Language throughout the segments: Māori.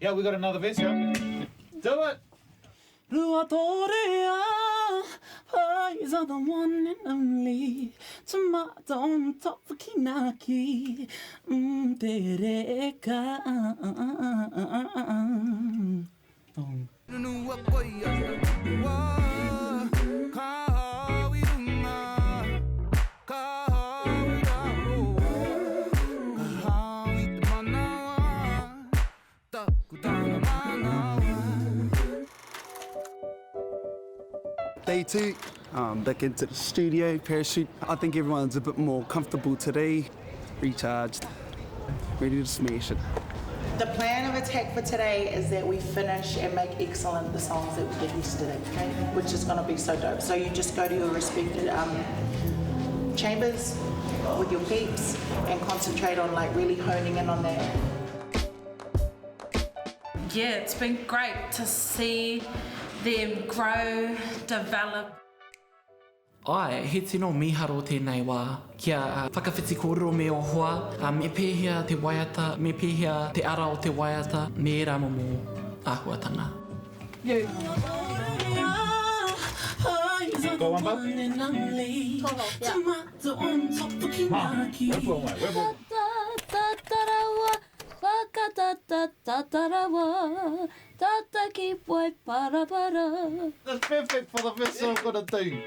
Yeah, we got another verse, yeah. Do it! Lua torea, eyes are the one and only. Tomato on top of kinaki. Te reka. Day two, back into the studio, parachute. I think everyone's a bit more comfortable today, recharged, ready to smash it. The plan of attack for today is that we finish and make excellent the songs that we did yesterday, okay? Which is gonna be so dope. So you just go to your respected chambers with your peeps and concentrate on like really honing in on that. Yeah, it's been great to see them grow, develop. Ai, he tino miharo tēnei wā. Kia whakawhiti kōrero me o hoa, me pēhia te waiata, me pēhia te ara o te waiata, me rā momo āhuatanga. Go on, bud. That's perfect for the best I'm gonna do.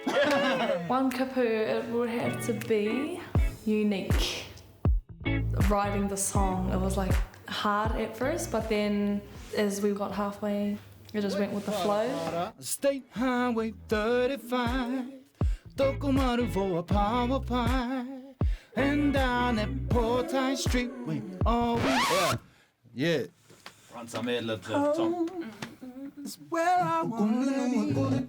One kapu, it would have to be unique. Writing the song, it was like hard at first, but then as we got halfway, it just went with the flow. State Highway 35, Tokomaru for a power pie, and down at Portage Street we always... Yeah. Run some ad-libs at Tom. It's where I want to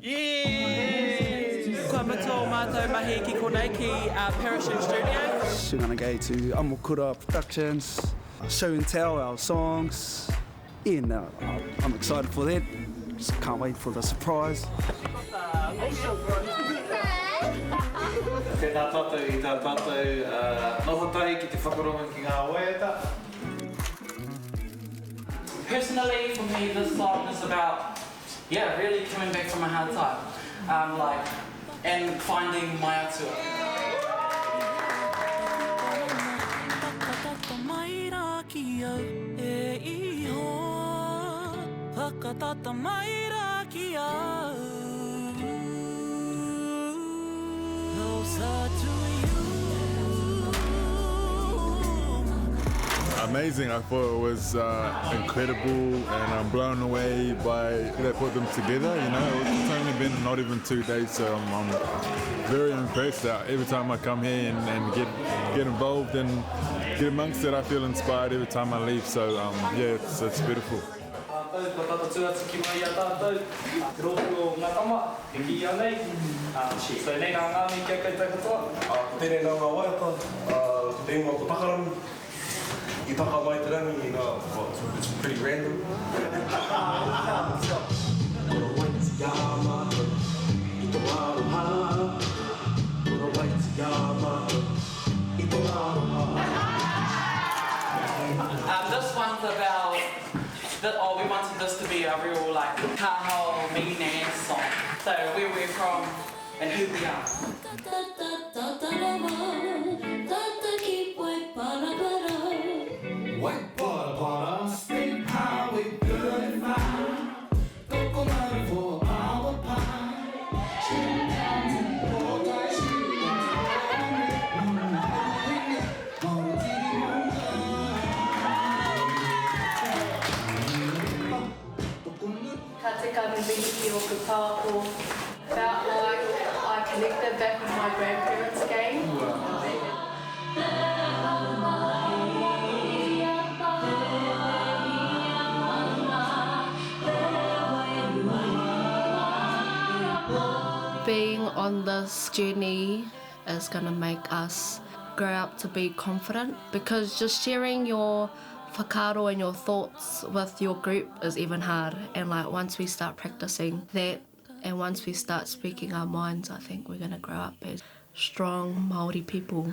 be. Yeah! Kua mātou mātou mahi ki konei ki Parachute Studio. We're gonna go to Amokura Productions, show and tell our songs. Yeah, no, I'm excited for that. Just can't wait for the surprise. Tēnā tātou I tā tātou noho tahi ki te whakaronga ki ngā waiata. Personally, for me, this song is about, really coming back from a hard time, and finding my atua. Amazing. I thought it was incredible, and I'm blown away by they put them together. You know, it's only been not even 2 days, so I'm very impressed. Every time I come here and get involved and get amongst it, I feel inspired every time I leave. So it's beautiful. I taka mai te rangi it's pretty random. This one's about that. We wanted this to be a real kaho me nan song. So where we're from and who we are. White para para, State Highway 35, Tokomaru for a power pie. Ka te mihi o ka tāko. Felt like I connected back with my grandparents again. Being on this journey is going to make us grow up to be confident, because just sharing your whakaaro and your thoughts with your group is even hard, and once we start practicing that and once we start speaking our minds, I think we're going to grow up as strong Māori people.